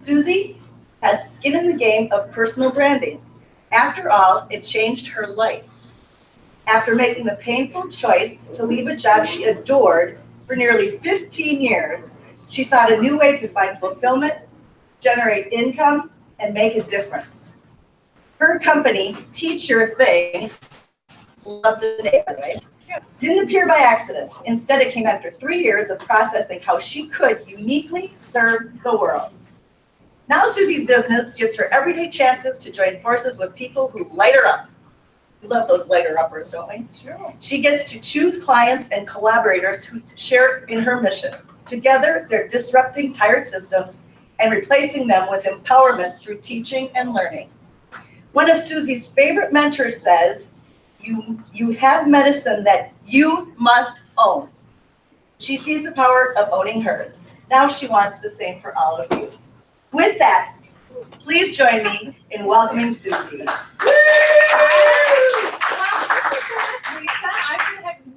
Suzi has skin in the game of personal branding. After all, it changed her life. After making the painful choice to leave a job she adored for nearly 15 years, she sought a new way to find fulfillment, generate income, and make a difference. Her company, Teach Your Thing, love the name, right? Didn't appear by accident. Instead, it came after 3 years of processing how she could uniquely serve the world. Now Suzi's business gives her everyday chances to join forces with people who light her up. We love those lighter uppers, don't we? Sure. She gets to choose clients and collaborators who share in her mission. Together, they're disrupting tired systems and replacing them with empowerment through teaching and learning. One of Suzi's favorite mentors says, you have medicine that you must own. She sees the power of owning hers. Now she wants the same for all of you. With that, please join me in welcoming Suzi.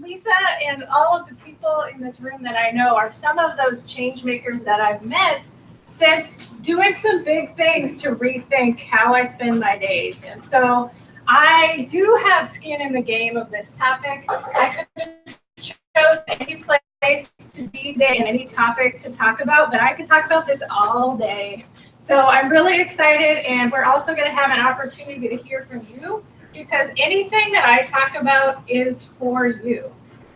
Lisa and all of the people in this room that I know are some of those change makers that I've met since doing some big things to rethink how I spend my days. And so I do have skin in the game of this topic. I could have chosen any place to be today and any topic to talk about, but I could talk about this all day. So I'm really excited, and we're also going to have an opportunity to hear from you, because anything that I talk about is for you.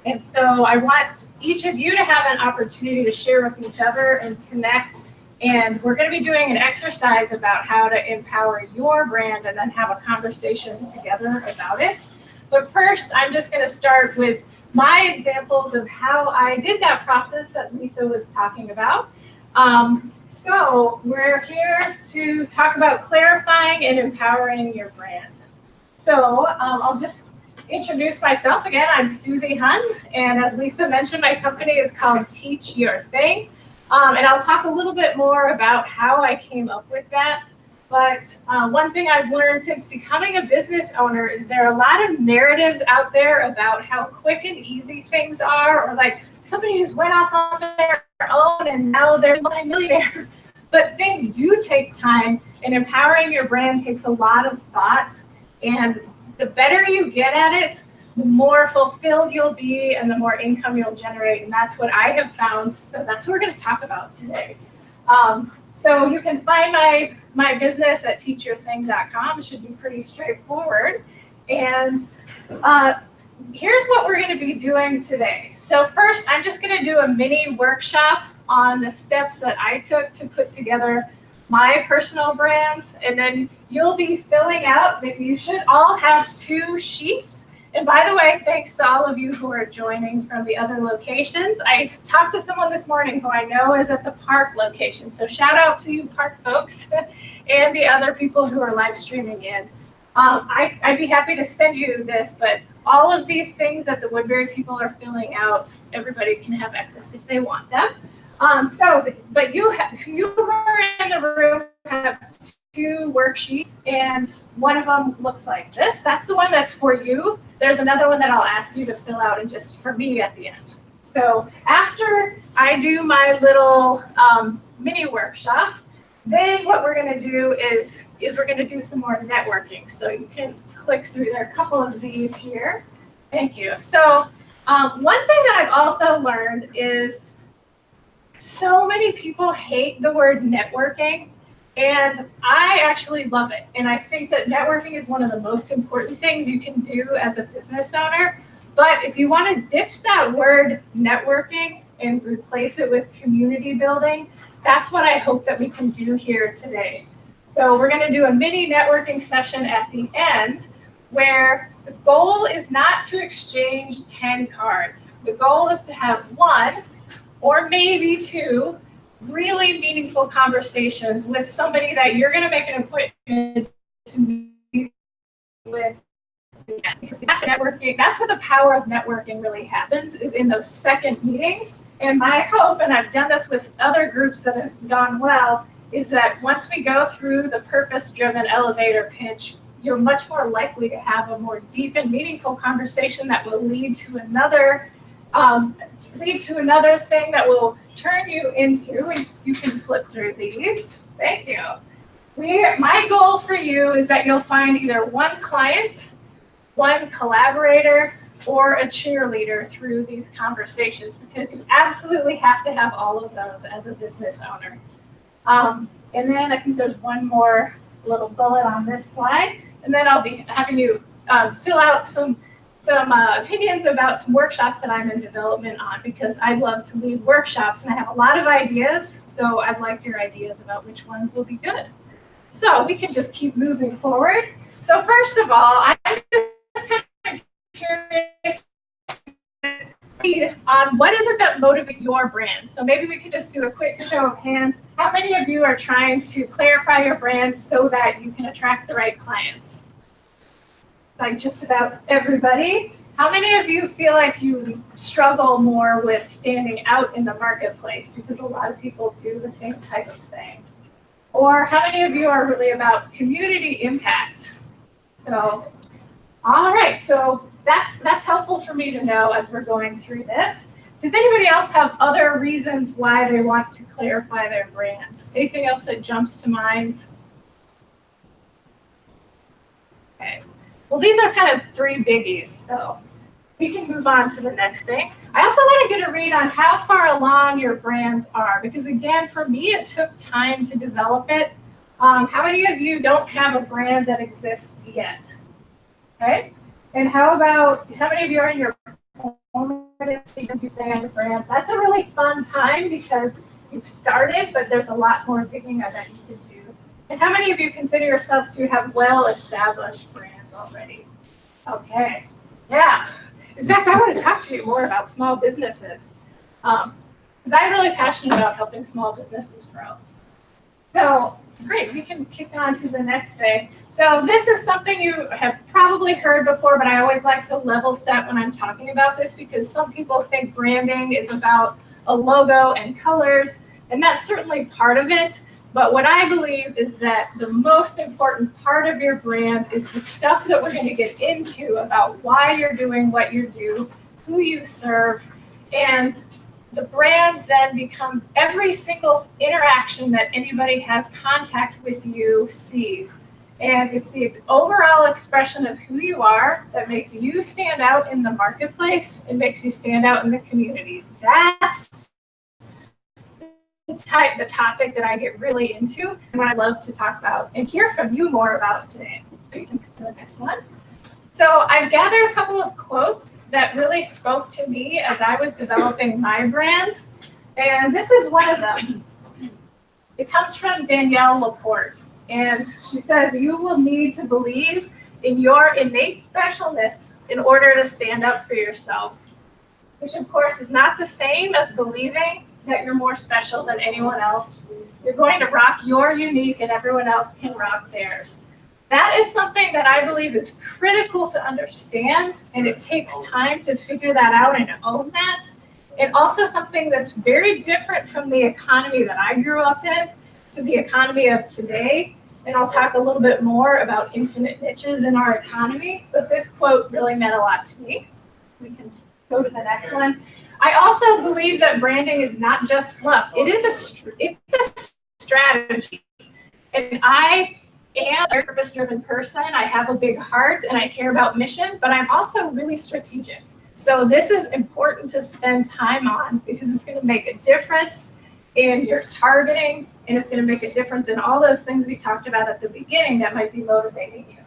And so I want each of you to have an opportunity to share with each other and connect. And we're going to be doing an exercise about how to empower your brand and then have a conversation together about it. But first, I'm just going to start with my examples of how I did that process that Lisa was talking about. So we're here to talk about clarifying and empowering your brand. So I'll just introduce myself again. I'm Suzi Hunn, and as Lisa mentioned, my company is called Teach Your Thing. And I'll talk a little bit more about how I came up with that. But one thing I've learned since becoming a business owner is there are a lot of narratives out there about how quick and easy things are, or like somebody just went off on their own and now they're a multi-millionaire. But things do take time, and empowering your brand takes a lot of thought. And the better you get at it, the more fulfilled you'll be and the more income you'll generate. And that's what I have found. So that's what we're going to talk about today. So you can find my business at teachyourthing.com. It should be pretty straightforward. And here's what we're going to be doing today. So first, I'm just going to do a mini workshop on the steps that I took to put together my personal brands. And then you'll be filling out, you should all have 2 sheets. And by the way, thanks to all of you who are joining from the other locations. I talked to someone this morning who I know is at the park location. So shout out to you park folks and the other people who are live streaming in. I'd be happy to send you this, but all of these things that the Woodbury people are filling out, everybody can have access if they want them. But you who are in the room have 2 worksheets, and one of them looks like this. That's the one that's for you. There's another one that I'll ask you to fill out and just for me at the end. So after I do my little mini workshop, then what we're going to do is we're going to do some more networking. So you can click through. There are a couple of these here. Thank you. So one thing that I've also learned is so many people hate the word networking, and I actually love it. And I think that networking is one of the most important things you can do as a business owner. But if you want to ditch that word networking and replace it with community building, that's what I hope that we can do here today. So we're going to do a mini networking session at the end, where the goal is not to exchange 10 cards. The goal is to have 1 or maybe 2 really meaningful conversations with somebody that you're going to make an appointment to meet with. Because that's networking. That's where the power of networking really happens, is in those second meetings. And my hope, and I've done this with other groups that have gone well, is that once we go through the purpose-driven elevator pitch, you're much more likely to have a more deep and meaningful conversation that will lead to another thing that will turn you into, and you can flip through these, Thank you. My goal for you is that you'll find either one client, one collaborator, or a cheerleader through these conversations, because you absolutely have to have all of those as a business owner. And then I think there's one more little bullet on this slide, and then I'll be having you fill out some opinions about some workshops that I'm in development on, because I love to lead workshops and I have a lot of ideas, so I'd like your ideas about which ones will be good. So we can just keep moving forward. So first of all, I'm just kind of curious on what is it that motivates your brand. So maybe we could just do a quick show of hands. How many of you are trying to clarify your brand so that you can attract the right clients? Like just about everybody. How many of you feel like you struggle more with standing out in the marketplace because a lot of people do the same type of thing? Or how many of you are really about community impact? So, all right, so that's helpful for me to know as we're going through this. Does anybody else have other reasons why they want to clarify their brand? Anything else that jumps to mind? Okay, well, these are kind of three biggies, so we can move on to the next thing. I also want to get a read on how far along your brands are, because again, for me, it took time to develop it. How many of you don't have a brand that exists yet? Okay, and how many of you are in your formative stage, you say, on your brand? That's a really fun time because you've started, but there's a lot more digging that you can do. And how many of you consider yourselves to have well-established brands already? Okay, yeah. In fact, I want to talk to you more about small businesses, because I'm really passionate about helping small businesses grow. So great, we can kick on to the next thing. So this is something you have probably heard before, but I always like to level set when I'm talking about this, because some people think branding is about a logo and colors, and that's certainly part of it. But what I believe is that the most important part of your brand is the stuff that we're going to get into about why you're doing what you do, who you serve, and the brand then becomes every single interaction that anybody has contact with you sees. And it's the overall expression of who you are that makes you stand out in the marketplace and makes you stand out in the community. That's the topic that I get really into and what I love to talk about and hear from you more about today. We can go to the next one. So I've gathered a couple of quotes that really spoke to me as I was developing my brand, and this is one of them. It comes from Danielle Laporte, and she says, "You will need to believe in your innate specialness in order to stand up for yourself," which of course is not the same as believing that you're more special than anyone else. You're going to rock your unique and everyone else can rock theirs. That is something that I believe is critical to understand, and it takes time to figure that out and own that. And also something that's very different from the economy that I grew up in to the economy of today. And I'll talk a little bit more about infinite niches in our economy, but this quote really meant a lot to me. We can go to the next one. I also believe that branding is not just fluff. It's a strategy. And I am a purpose-driven person. I have a big heart and I care about mission, but I'm also really strategic. So this is important to spend time on because it's going to make a difference in your targeting, and it's going to make a difference in all those things we talked about at the beginning that might be motivating you.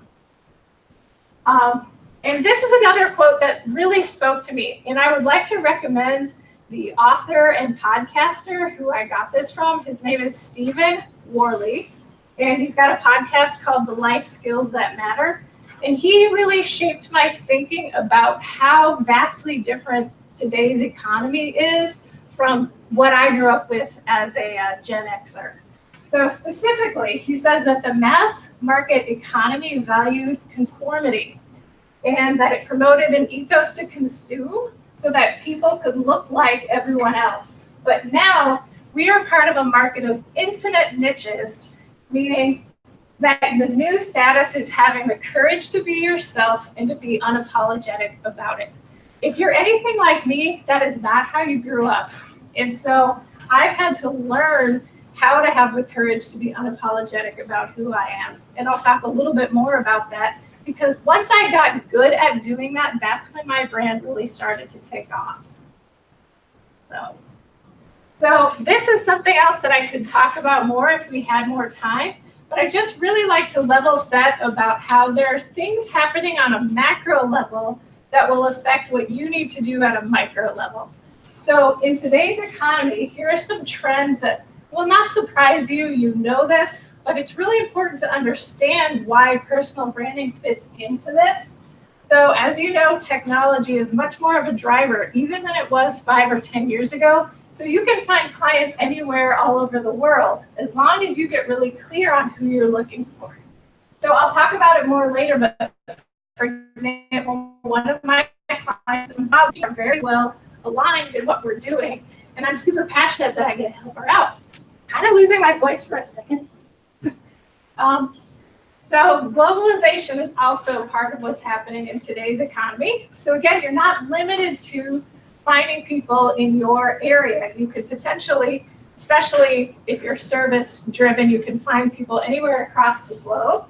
And this is another quote that really spoke to me, and I would like to recommend the author and podcaster who I got this from. His name is Stephen Worley, and he's got a podcast called The Life Skills That Matter. And he really shaped my thinking about how vastly different today's economy is from what I grew up with as a Gen Xer. So specifically, he says that the mass market economy valued conformity and that it promoted an ethos to consume so that people could look like everyone else. But now we are part of a market of infinite niches, meaning that the new status is having the courage to be yourself and to be unapologetic about it. If you're anything like me, that is not how you grew up. And so I've had to learn how to have the courage to be unapologetic about who I am. And I'll talk a little bit more about that, because once I got good at doing that, that's when my brand really started to take off. So this is something else that I could talk about more if we had more time, but I just really like to level set about how there's things happening on a macro level that will affect what you need to do at a micro level. So in today's economy, here are some trends that will not surprise you, you know this, but it's really important to understand why personal branding fits into this. So as you know, technology is much more of a driver, even than it was 5 or 10 years ago. So you can find clients anywhere all over the world, as long as you get really clear on who you're looking for. So I'll talk about it more later, but for example, one of my clients is very well aligned in what we're doing, and I'm super passionate that I get to help her out. Kind of losing my voice for a second. So globalization is also part of what's happening in today's economy. So again, you're not limited to finding people in your area. You could potentially, especially if you're service driven, you can find people anywhere across the globe.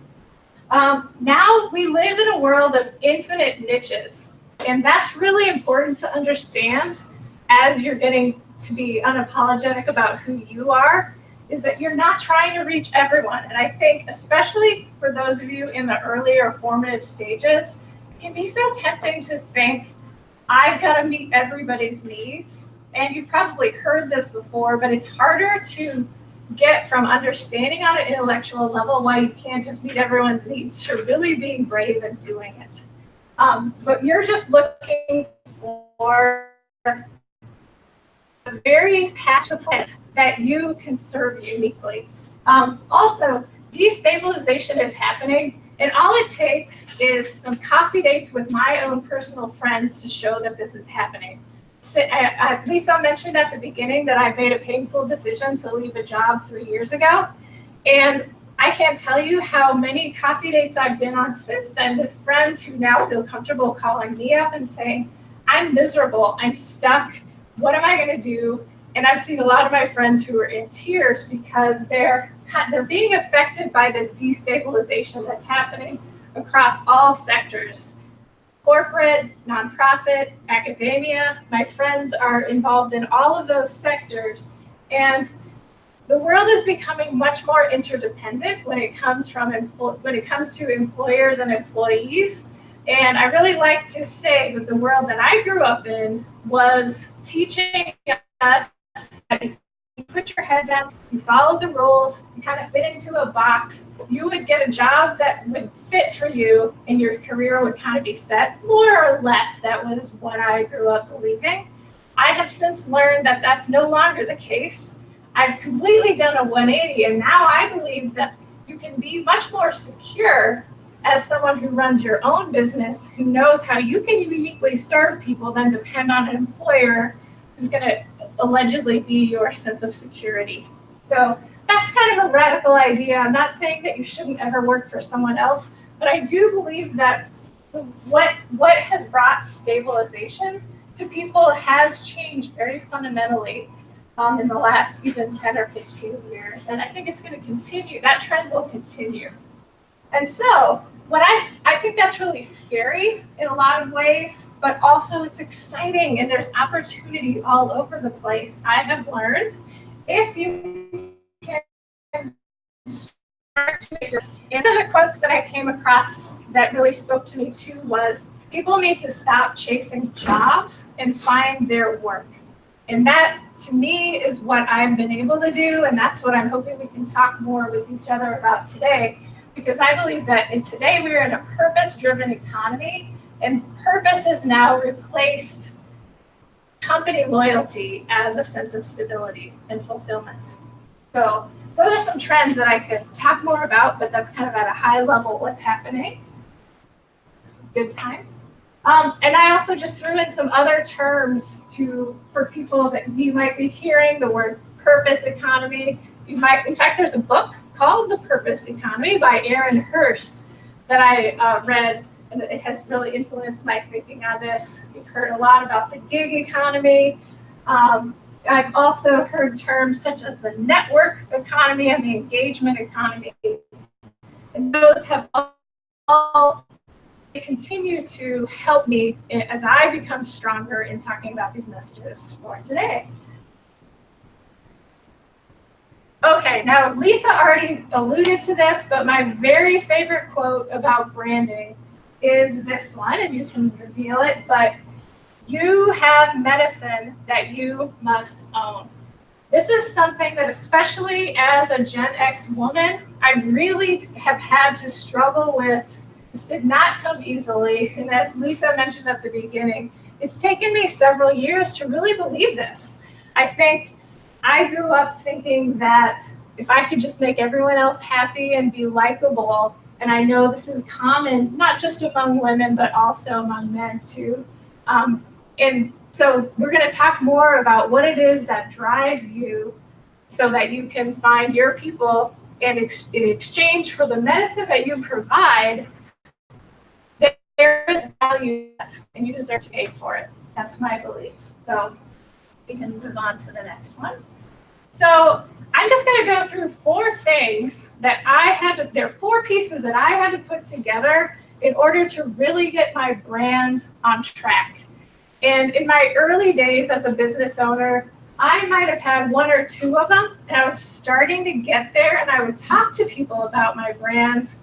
Now we live in a world of infinite niches, and that's really important to understand as you're getting to be unapologetic about who you are, is that you're not trying to reach everyone. And I think, especially for those of you in the earlier formative stages, it can be so tempting to think, I've got to meet everybody's needs. And you've probably heard this before, but it's harder to get from understanding on an intellectual level why you can't just meet everyone's needs to really being brave and doing it. But you're just looking for a very passionate plant that you can serve uniquely. Also, destabilization is happening, and all it takes is some coffee dates with my own personal friends to show that this is happening. So, Lisa mentioned at the beginning that I made a painful decision to leave a job 3 years ago, and I can't tell you how many coffee dates I've been on since then with friends who now feel comfortable calling me up and saying, I'm miserable, I'm stuck, what am I going to do? And I've seen a lot of my friends who are in tears because they're being affected by this destabilization that's happening across all sectors. Corporate, nonprofit, academia, my friends are involved in all of those sectors. And the world is becoming much more interdependent when it comes to employers and employees. And I really like to say that the world that I grew up in was teaching us that if you put your head down, you follow the rules, you kind of fit into a box, you would get a job that would fit for you and your career would kind of be set, more or less. That was what I grew up believing. I have since learned that that's no longer the case. I've completely done a 180, and now I believe that you can be much more secure as someone who runs your own business, who knows how you can uniquely serve people, than depend on an employer who's going to allegedly be your sense of security. So that's kind of a radical idea. I'm not saying that you shouldn't ever work for someone else, but I do believe that what has brought stabilization to people has changed very fundamentally in the last even 10 or 15 years. And I think it's going to continue. That trend will continue. And so what I think that's really scary in a lot of ways, but also it's exciting and there's opportunity all over the place. I have learned if you can start to make this. And one of the quotes that I came across that really spoke to me too was, people need to stop chasing jobs and find their work. And that, to me, is what I've been able to do, and that's what I'm hoping we can talk more with each other about today, because I believe that today we're in a purpose-driven economy, and purpose has now replaced company loyalty as a sense of stability and fulfillment. So those are some trends that I could talk more about, but that's kind of at a high level what's happening. Good time. And I also just threw in some other terms for people that you might be hearing, the word purpose economy. In fact, there's a book called The Purpose Economy by Aaron Hurst that I read, and it has really influenced my thinking on this. You've heard a lot about the gig economy. And I've also heard terms such as the network economy and the engagement economy. And those have all continue to help me as I become stronger in talking about these messages for today. Okay, now Lisa already alluded to this, but my very favorite quote about branding is this one, and you can reveal it, but you have medicine that you must own. This is something that, especially as a Gen X woman, I really have had to struggle with. This did not come easily, and as Lisa mentioned at the beginning, it's taken me several years to really believe this. I think I grew up thinking that if I could just make everyone else happy and be likable, and I know this is common, not just among women, but also among men too. And so we're going to talk more about what it is that drives you so that you can find your people, and in exchange for the medicine that you provide, there is value and you deserve to pay for it. That's my belief. So we can move on to the next one. So I'm just going to go through four things that there are four pieces that I had to put together in order to really get my brand on track. And in my early days as a business owner, I might have had one or two of them, and I was starting to get there, and I would talk to people about my brand,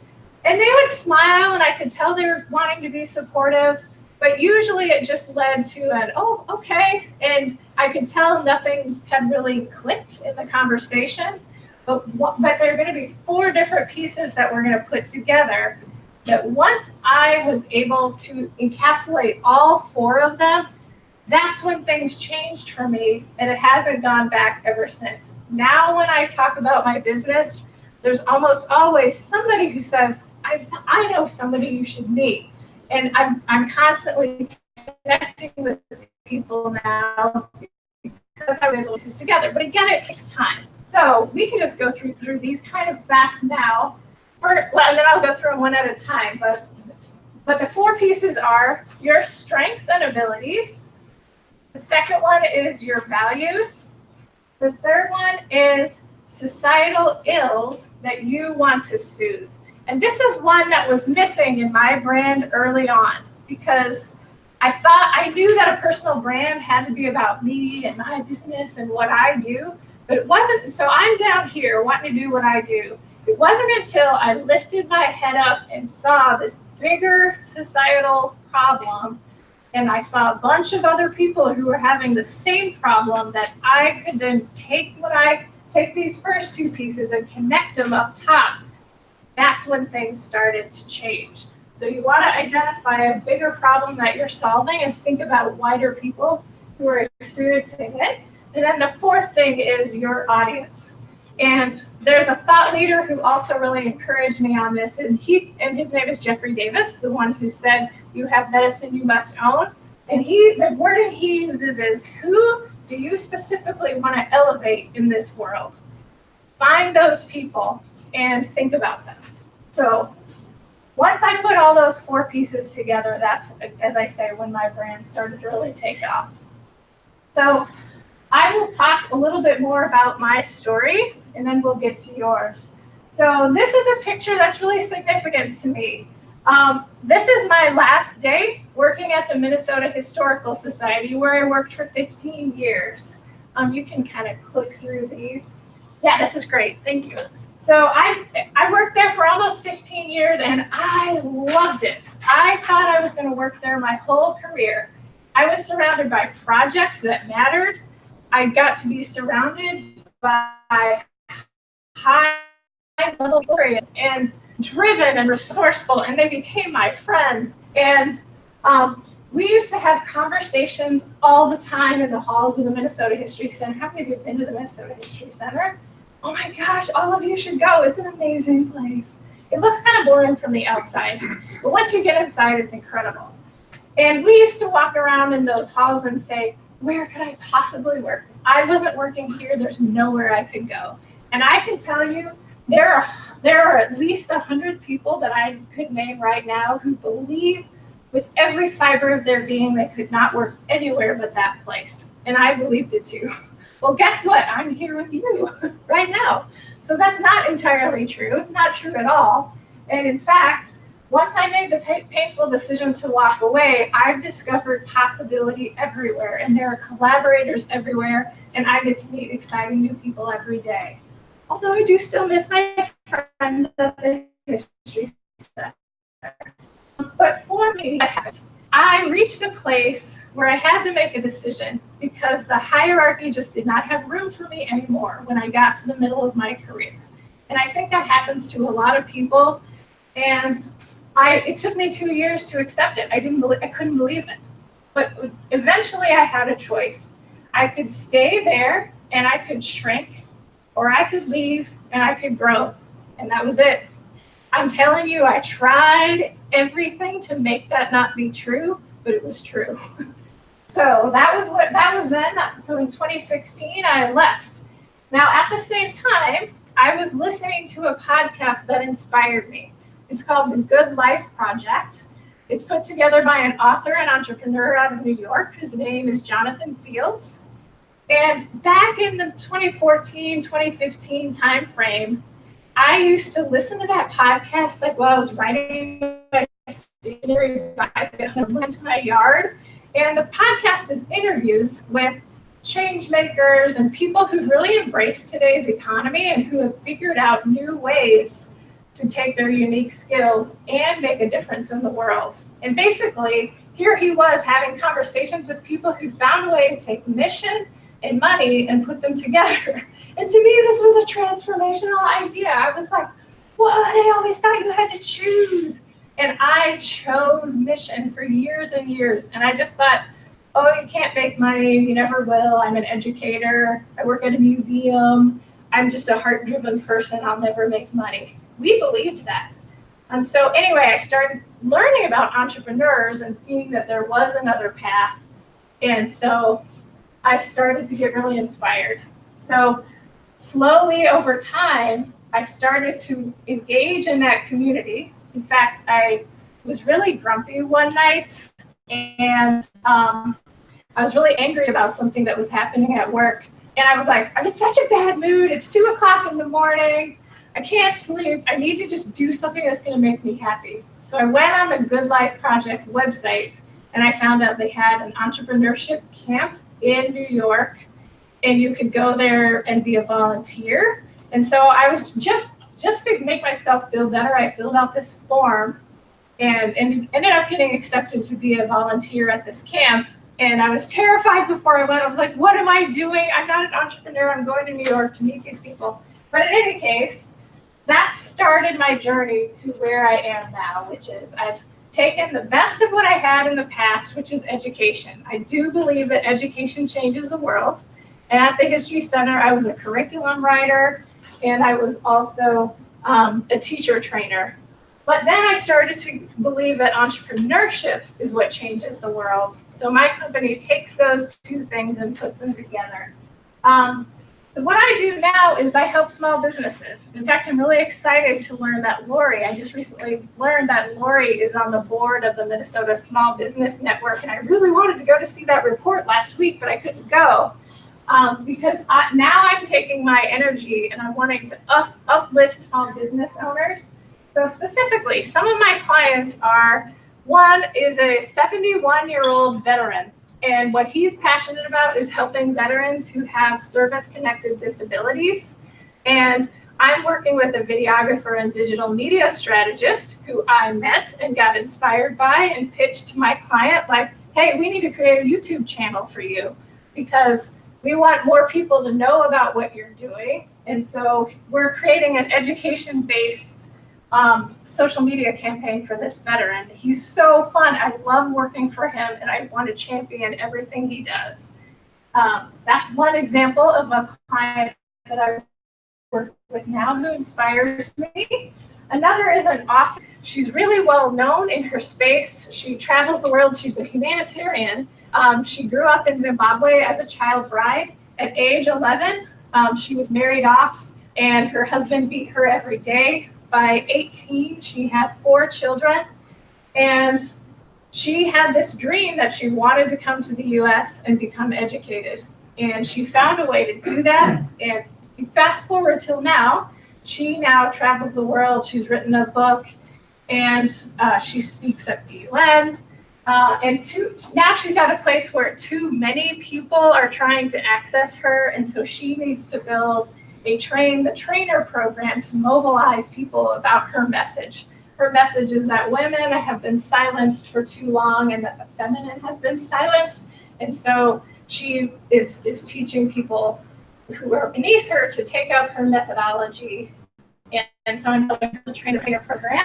and they would smile, and I could tell they were wanting to be supportive, but usually it just led to an, oh, okay, and I could tell nothing had really clicked in the conversation, but there are going to be four different pieces that we're going to put together that once I was able to encapsulate all four of them, that's when things changed for me, and it hasn't gone back ever since. Now when I talk about my business, there's almost always somebody who says, I know somebody you should meet. And I'm constantly connecting with people now because I was able to put this together. But again, it takes time. So we can just go through these kind of fast now. And then I'll go through them one at a time. But the four pieces are your strengths and abilities. The second one is your values. The third one is societal ills that you want to soothe. And this is one that was missing in my brand early on, because I knew that a personal brand had to be about me and my business and what I do, but it wasn't. So I'm down here wanting to do what I do. It wasn't until I lifted my head up and saw this bigger societal problem, and I saw a bunch of other people who were having the same problem, that I could then take these first two pieces and connect them up top. That's when things started to change. So you want to identify a bigger problem that you're solving and think about wider people who are experiencing it. And then the fourth thing is your audience. And there's a thought leader who also really encouraged me on this, and his name is Jeffrey Davis, the one who said, you have medicine you must own. And the wording he uses is, who do you specifically want to elevate in this world? Find those people and think about them. So once I put all those four pieces together, that's, as I say, when my brand started to really take off. So I will talk a little bit more about my story, and then we'll get to yours. So this is a picture that's really significant to me. This is my last day working at the Minnesota Historical Society, where I worked for 15 years. You can kind of click through these. Yeah, this is great. Thank you. So I worked there for almost 15 years, and I loved it. I thought I was going to work there my whole career. I was surrounded by projects that mattered. I got to be surrounded by high-level lawyers and driven and resourceful, and they became my friends. And we used to have conversations all the time in the halls of the Minnesota History Center. How many of you have been to the Minnesota History Center? Oh my gosh, all of you should go. It's an amazing place. It looks kind of boring from the outside, but once you get inside, it's incredible. And we used to walk around in those halls and say, where could I possibly work? If I wasn't working here, there's nowhere I could go. And I can tell you, there are at least 100 people that I could name right now who believe with every fiber of their being they could not work anywhere but that place. And I believed it too. Well, guess what? I'm here with you right now. So that's not entirely true. It's not true at all. And in fact, once I made the painful decision to walk away, I've discovered possibility everywhere, and there are collaborators everywhere, and I get to meet exciting new people every day. Although I do still miss my friends at the history center. But for me, I reached a place where I had to make a decision because the hierarchy just did not have room for me anymore when I got to the middle of my career. And I think that happens to a lot of people. And it took me 2 years to accept it. I couldn't believe it. But eventually I had a choice. I could stay there and I could shrink, or I could leave and I could grow. And that was it. I'm telling you, I tried everything to make that not be true, but it was true. So that was then. So in 2016, I left. Now, at the same time, I was listening to a podcast that inspired me. It's called The Good Life Project. It's put together by an author and entrepreneur out of New York. His name is Jonathan Fields. And back in the 2014, 2015 timeframe, I used to listen to that podcast like while I was writing my stationery bike into my yard. And the podcast is interviews with change makers and people who've really embraced today's economy and who have figured out new ways to take their unique skills and make a difference in the world. And basically, here he was having conversations with people who found a way to take mission and money and put them together. And to me, this was a transformational idea. I was like, what? I always thought you had to choose. And I chose mission for years and years. And I just thought, oh, you can't make money. You never will. I'm an educator. I work at a museum. I'm just a heart-driven person. I'll never make money. We believed that. And so anyway, I started learning about entrepreneurs and seeing that there was another path. And so I started to get really inspired. So slowly over time, I started to engage in that community. In fact, I was really grumpy one night, and I was really angry about something that was happening at work. And I was like, I'm in such a bad mood. It's 2 o'clock in the morning. I can't sleep. I need to just do something that's going to make me happy. So I went on the Good Life Project website, and I found out they had an entrepreneurship camp in New York, and you could go there and be a volunteer. And so I was just to make myself feel better, I filled out this form and ended up getting accepted to be a volunteer at this camp. And I was terrified before I went. I was like, what am I doing? I'm not an entrepreneur. I'm going to New York to meet these people. But in any case, that started my journey to where I am now, which is I've taken the best of what I had in the past, which is education. I do believe that education changes the world. And at the History Center, I was a curriculum writer, and I was also a teacher trainer. But then I started to believe that entrepreneurship is what changes the world. So my company takes those two things and puts them together. So what I do now is I help small businesses. In fact, I'm really excited to learn that Lori, I just recently learned that Lori is on the board of the Minnesota Small Business Network. And I really wanted to go to see that report last week, but I couldn't go because now I'm taking my energy and I'm wanting to uplift small business owners. So specifically, some of my clients are, one is a 71-year-old veteran. And what he's passionate about is helping veterans who have service-connected disabilities. And I'm working with a videographer and digital media strategist who I met and got inspired by and pitched to my client like, hey, we need to create a YouTube channel for you because we want more people to know about what you're doing. And so we're creating an education-based social media campaign for this veteran. He's so fun. I love working for him, and I want to champion everything he does. That's one example of a client that I work with now who inspires me. Another is an author. She's really well known in her space. She travels the world. She's a humanitarian. She grew up in Zimbabwe as a child bride. At age 11, she was married off, and her husband beat her every day. By 18, she had 4 children, and she had this dream that she wanted to come to the US and become educated. And she found a way to do that. And fast forward till now, she now travels the world. She's written a book, and she speaks at the UN. Now she's at a place where too many people are trying to access her, and so she needs to build a train-the-trainer program to mobilize people about her message. Her message is that women have been silenced for too long and that the feminine has been silenced. And so she is teaching people who are beneath her to take up her methodology. And so I'm building the train-the-trainer program.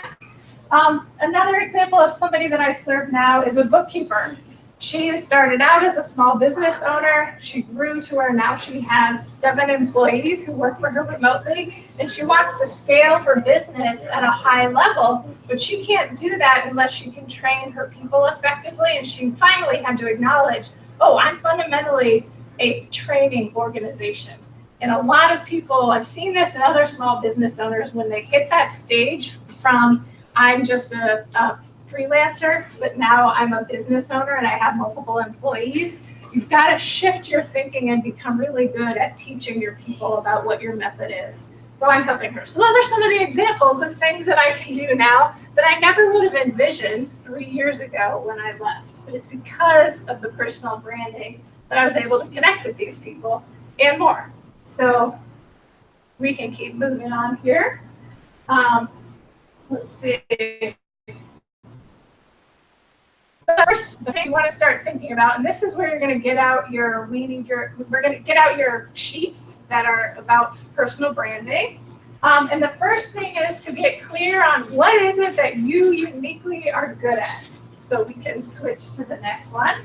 Another example of somebody that I serve now is a bookkeeper. She started out as a small business owner. She grew to where now she has 7 employees who work for her remotely, and she wants to scale her business at a high level, but she can't do that unless she can train her people effectively. And she finally had to acknowledge, oh, I'm fundamentally a training organization. And a lot of people, I've seen this in other small business owners, when they hit that stage from I'm just a freelancer, but now I'm a business owner and I have multiple employees. You've got to shift your thinking and become really good at teaching your people about what your method is. So I'm helping her. So those are some of the examples of things that I can do now that I never would have envisioned 3 years ago when I left. But it's because of the personal branding that I was able to connect with these people and more. So we can keep moving on here. Let's see. First, the thing you want to start thinking about, and this is where you're going to get out we're going to get out your sheets that are about personal branding. And the first thing is to get clear on what is it that you uniquely are good at. So we can switch to the next one.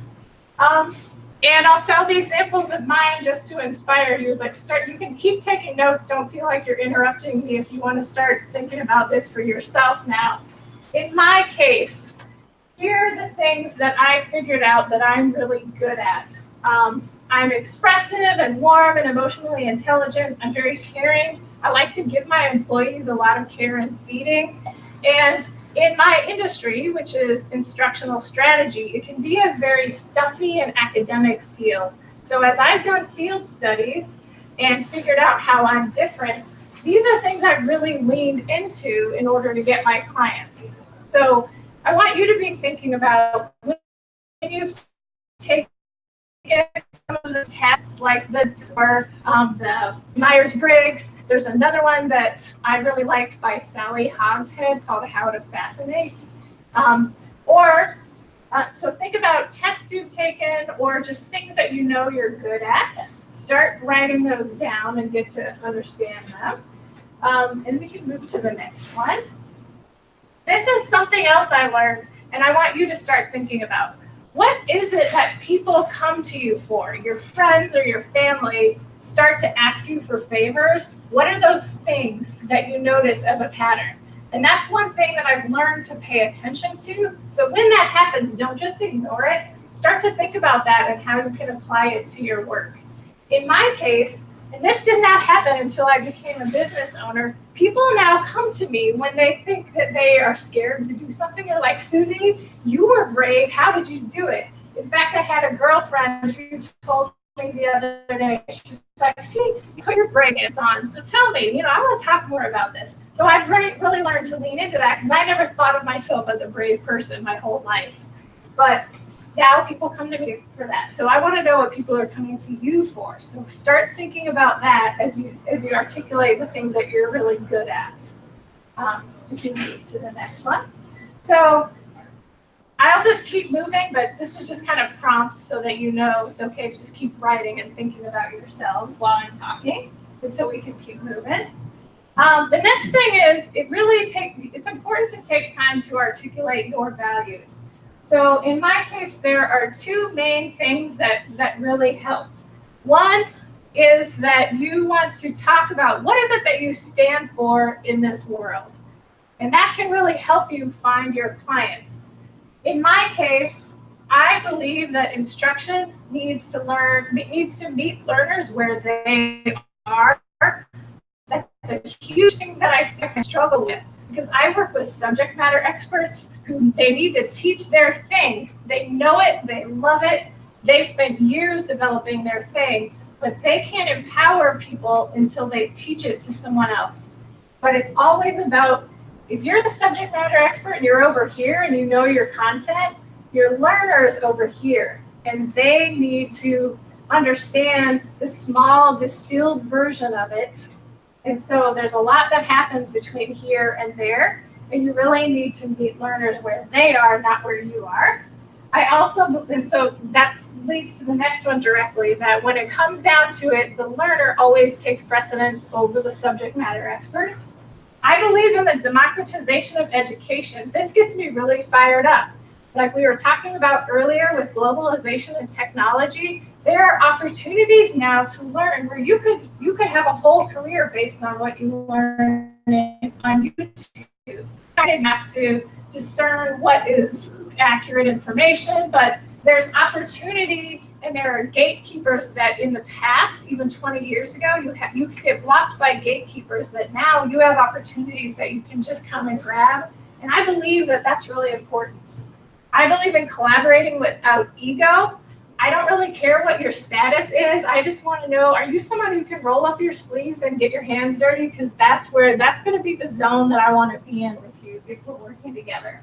And I'll tell the examples of mine just to inspire you, but you can keep taking notes. Don't feel like you're interrupting me if you want to start thinking about this for yourself now. In my case, here are the things that I figured out that I'm really good at. I'm expressive and warm and emotionally intelligent. I'm very caring. I like to give my employees a lot of care and feeding. And in my industry, which is instructional strategy, it can be a very stuffy and academic field. So as I've done field studies and figured out how I'm different, these are things I've really leaned into in order to get my clients. So I want you to be thinking about when you've taken some of the tests like the Myers-Briggs. There's another one that I really liked by Sally Hogshead called How to Fascinate. So think about tests you've taken or just things that you know you're good at. Start writing those down and get to understand them. And we can move to the next one. This is something else I learned, and I want you to start thinking about. What is it that people come to you for? Your friends or your family start to ask you for favors. What are those things that you notice as a pattern? And that's one thing that I've learned to pay attention to. So when that happens, don't just ignore it. Start to think about that and how you can apply it to your work. In my case, and this did not happen until I became a business owner, people now come to me when they think that they are scared to do something. They're like, Suzi, you were brave. How did you do it? In fact, I had a girlfriend who told me the other day, she's like, see, you put your brains on. So tell me, I want to talk more about this. So I've really learned to lean into that because I never thought of myself as a brave person my whole life. But now people come to me for that. So I want to know what people are coming to you for. So start thinking about that as you articulate the things that you're really good at. We can move to the next one. So I'll just keep moving, but this was just kind of prompts so that you know it's okay to just keep writing and thinking about yourselves while I'm talking, and so we can keep moving. The next thing is it's important to take time to articulate your values. So in my case, there are 2 main things that really helped. One is that you want to talk about what is it that you stand for in this world. And that can really help you find your clients. In my case, I believe that instruction needs to meet learners where they are. That's a huge thing that I struggle with. Because I work with subject matter experts who they need to teach their thing. They know it, they love it, they've spent years developing their thing, but they can't empower people until they teach it to someone else. But it's always about, if you're the subject matter expert and you're over here and you know your content, your learner is over here, and they need to understand the small distilled version of it. And so there's a lot that happens between here and there, and you really need to meet learners where they are, not where you are. And so that leads to the next one directly, that when it comes down to it, the learner always takes precedence over the subject matter experts. I believe in the democratization of education. This gets me really fired up. Like we were talking about earlier with globalization and technology, there are opportunities now to learn where you could have a whole career based on what you learn on YouTube. I didn't have to discern what is accurate information, but there's opportunity, and there are gatekeepers that in the past, even 20 years ago, you could get blocked by gatekeepers, that now you have opportunities that you can just come and grab. And I believe that that's really important. I believe in collaborating without ego. I don't really care what your status is. I just want to know, are you someone who can roll up your sleeves and get your hands dirty? Because that's going to be the zone that I want to be in with you if we're working together.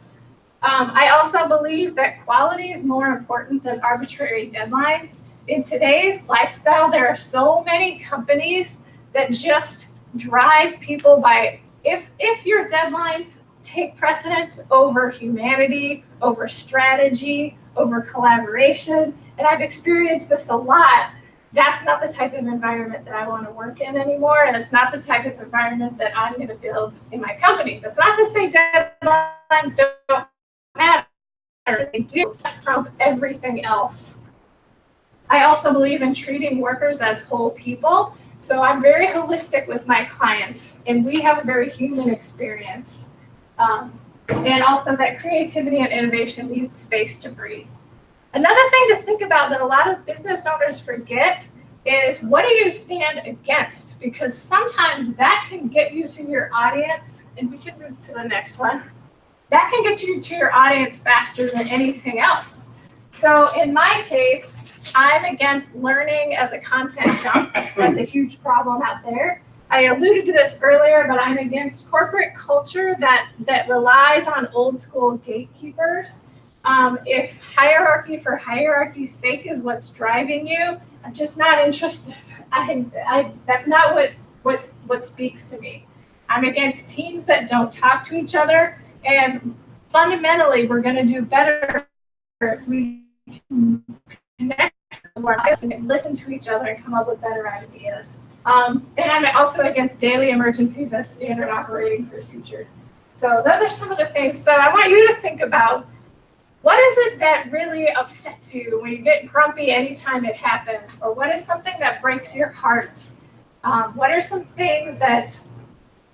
I also believe that quality is more important than arbitrary deadlines. In today's lifestyle, there are so many companies that just drive people by, if your deadlines take precedence over humanity, over strategy, over collaboration, and I've experienced this a lot, that's not the type of environment that I want to work in anymore, and it's not the type of environment that I'm going to build in my company. That's not to say deadlines don't matter. They do trump everything else. I also believe in treating workers as whole people. So I'm very holistic with my clients, and we have a very human experience. And also that creativity and innovation need space to breathe. Another thing to think about that a lot of business owners forget is, what do you stand against? Because sometimes that can get you to your audience, and we can move to the next one. That can get you to your audience faster than anything else. So in my case, I'm against learning as a content dump. That's a huge problem out there. I alluded to this earlier, but I'm against corporate culture that relies on old school gatekeepers. If hierarchy for hierarchy's sake is what's driving you, I'm just not interested. That's not what speaks to me. I'm against teams that don't talk to each other. And fundamentally, we're going to do better if we connect and listen to each other and come up with better ideas. And I'm also against daily emergencies as standard operating procedure. So those are some of the things. So I want you to think about, what is it that really upsets you when you get grumpy anytime it happens? Or what is something that breaks your heart? What are some things that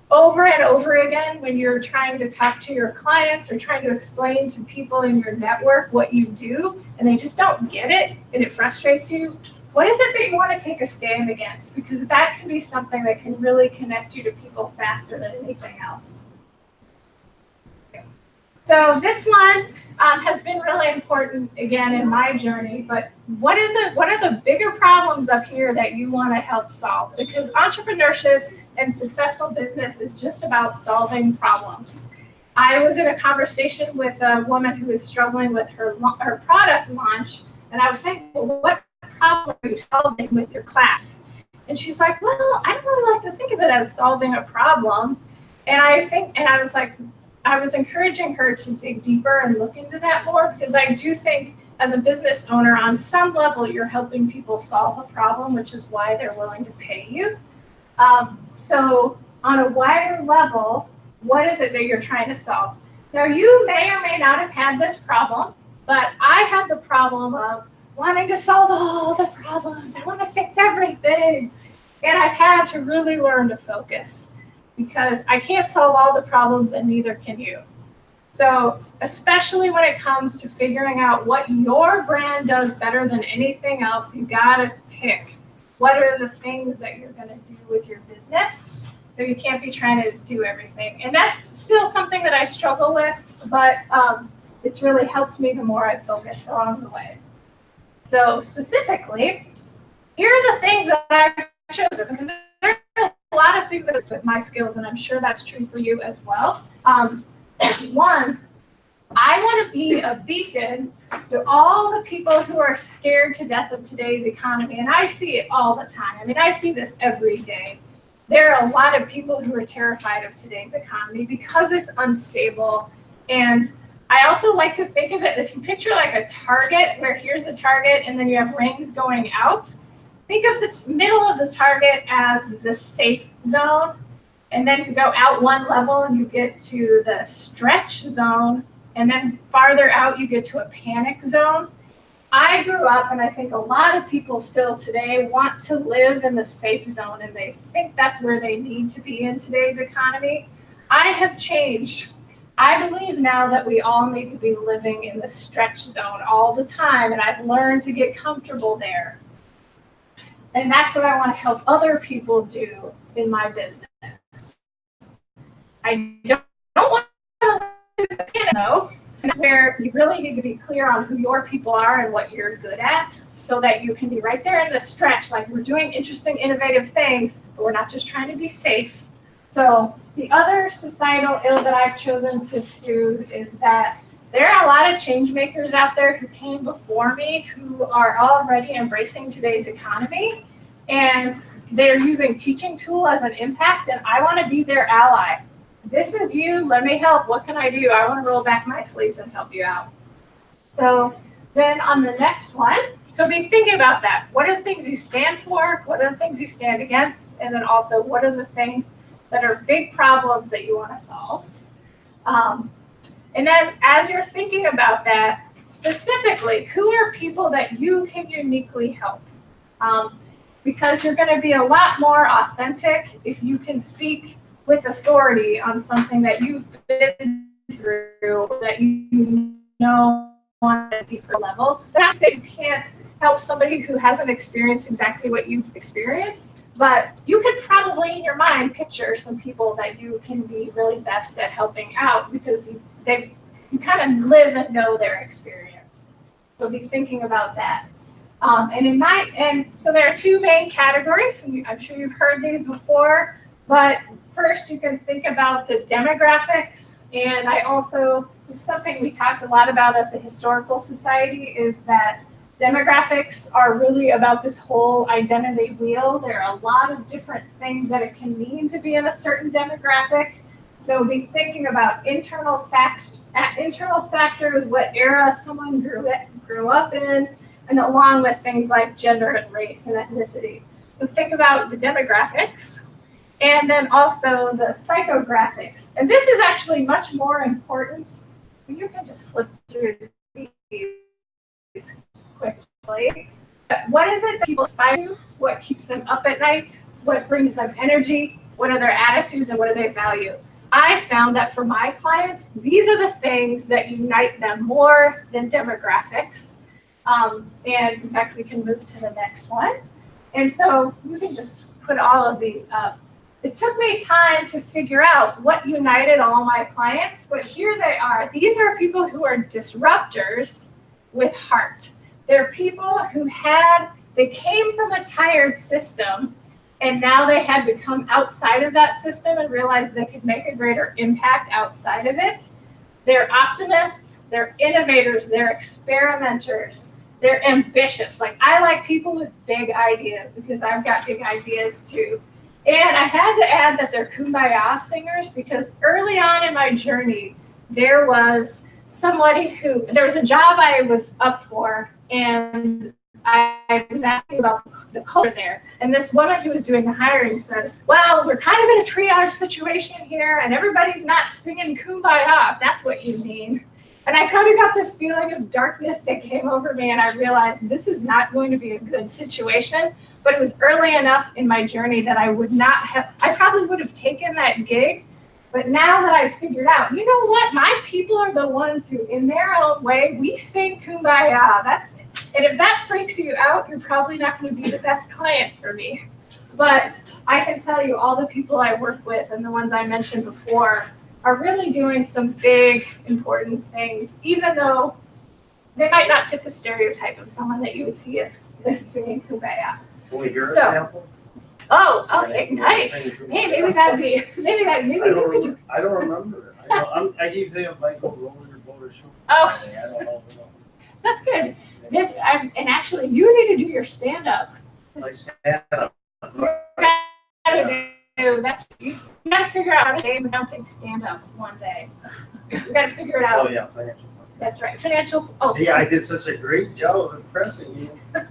over and over again, when you're trying to talk to your clients or trying to explain to people in your network what you do, and they just don't get it and it frustrates you, what is it that you want to take a stand against? Because that can be something that can really connect you to people faster than anything else. So this one has been really important, again, in my journey, but what are the bigger problems up here that you want to help solve? Because entrepreneurship and successful business is just about solving problems. I was in a conversation with a woman who is struggling with her product launch, and I was saying, well, what problem are you solving with your class? And she's like, well, I don't really like to think of it as solving a problem. And I was encouraging her to dig deeper and look into that more, because I do think as a business owner, on some level, you're helping people solve a problem, which is why they're willing to pay you. So on a wider level, what is it that you're trying to solve? Now, you may or may not have had this problem, but I had the problem of wanting to solve all the problems. I want to fix everything. And I've had to really learn to focus, because I can't solve all the problems and neither can you. So especially when it comes to figuring out what your brand does better than anything else, you gotta pick what are the things that you're gonna do with your business. So you can't be trying to do everything. And that's still something that I struggle with, but it's really helped me the more I focused along the way. So specifically, here are the things that I've chosen, because there are a lot of things that are with my skills, and I'm sure that's true for you as well. One, I want to be a beacon to all the people who are scared to death of today's economy. And I see it all the time. I mean, I see this every day. There are a lot of people who are terrified of today's economy because it's unstable. And I also like to think of it, if you picture like a target, where here's the target and then you have rings going out, think of the middle of the target as the safe zone. And then you go out one level and you get to the stretch zone. And then farther out, you get to a panic zone. I grew up, and I think a lot of people still today want to live in the safe zone, and they think that's where they need to be in today's economy. I have changed. I believe now that we all need to be living in the stretch zone all the time, and I've learned to get comfortable there. And that's what I want to help other people do in my business. I don't want to though, and that's where you really need to be clear on who your people are and what you're good at, so that you can be right there in the stretch, like we're doing interesting, innovative things, but we're not just trying to be safe. So the other societal ill that I've chosen to soothe is that there are a lot of change makers out there who came before me who are already embracing today's economy, and they're using teaching tool as an impact, and I want to be their ally. This is you, let me help. What can I do? I want to roll back my sleeves and help you out. So then on the next one, so be thinking about that. What are the things you stand for? What are the things you stand against? And then also, what are the things that are big problems that you want to solve? And then as you're thinking about that, specifically, who are people that you can uniquely help? Because you're going to be a lot more authentic if you can speak with authority on something that you've been through, that you know on a deeper level. Not to say you can't help somebody who hasn't experienced exactly what you've experienced, but you could probably in your mind picture some people that you can be really best at helping out, because you kind of live and know their experience. So be thinking about that. And so there are two main categories, and I'm sure you've heard these before, but first, you can think about the demographics, and it's something we talked a lot about at the Historical Society, is that demographics are really about this whole identity wheel. There are a lot of different things that it can mean to be in a certain demographic. So be thinking about internal factors, what era someone grew up in, and along with things like gender and race and ethnicity. So think about the demographics. And then also the psychographics. And this is actually much more important. You can just flip through these quickly. But what is it that people aspire to? What keeps them up at night? What brings them energy? What are their attitudes and what do they value? I found that for my clients, these are the things that unite them more than demographics. And in fact, we can move to the next one. And so you can just put all of these up. It took me time to figure out what united all my clients, but here they are. These are people who are disruptors with heart. They're people who they came from a tired system, and now they had to come outside of that system and realize they could make a greater impact outside of it. They're optimists, they're innovators, they're experimenters, they're ambitious. Like, I like people with big ideas because I've got big ideas too. And I had to add that they're kumbaya singers, because early on in my journey, there was a job I was up for, and I was asking about the culture there. And this woman who was doing the hiring said, well, we're kind of in a triage situation here, and everybody's not singing kumbaya, if that's what you mean. And I kind of got this feeling of darkness that came over me, and I realized this is not going to be a good situation. But it was early enough in my journey that I probably would have taken that gig. But now that I've figured out, you know what? My people are the ones who, in their own way, we sing kumbaya. And if that freaks you out, you're probably not going to be the best client for me. But I can tell you, all the people I work with and the ones I mentioned before are really doing some big, important things, even though they might not fit the stereotype of someone that you would see as singing kumbaya. Can we hear a So- sample? Oh, okay, nice. Hey, maybe you could. I don't remember. I keep thinking Michael Roller Boulder Show. Oh. I don't know. That's good. And actually, you need to do your stand up. Like Santa. You gotta figure out how to game mounting stand up one day. You gotta figure it out. Oh, yeah, financial. That's right. Financial. Oh, See, I did such a great job of impressing you. But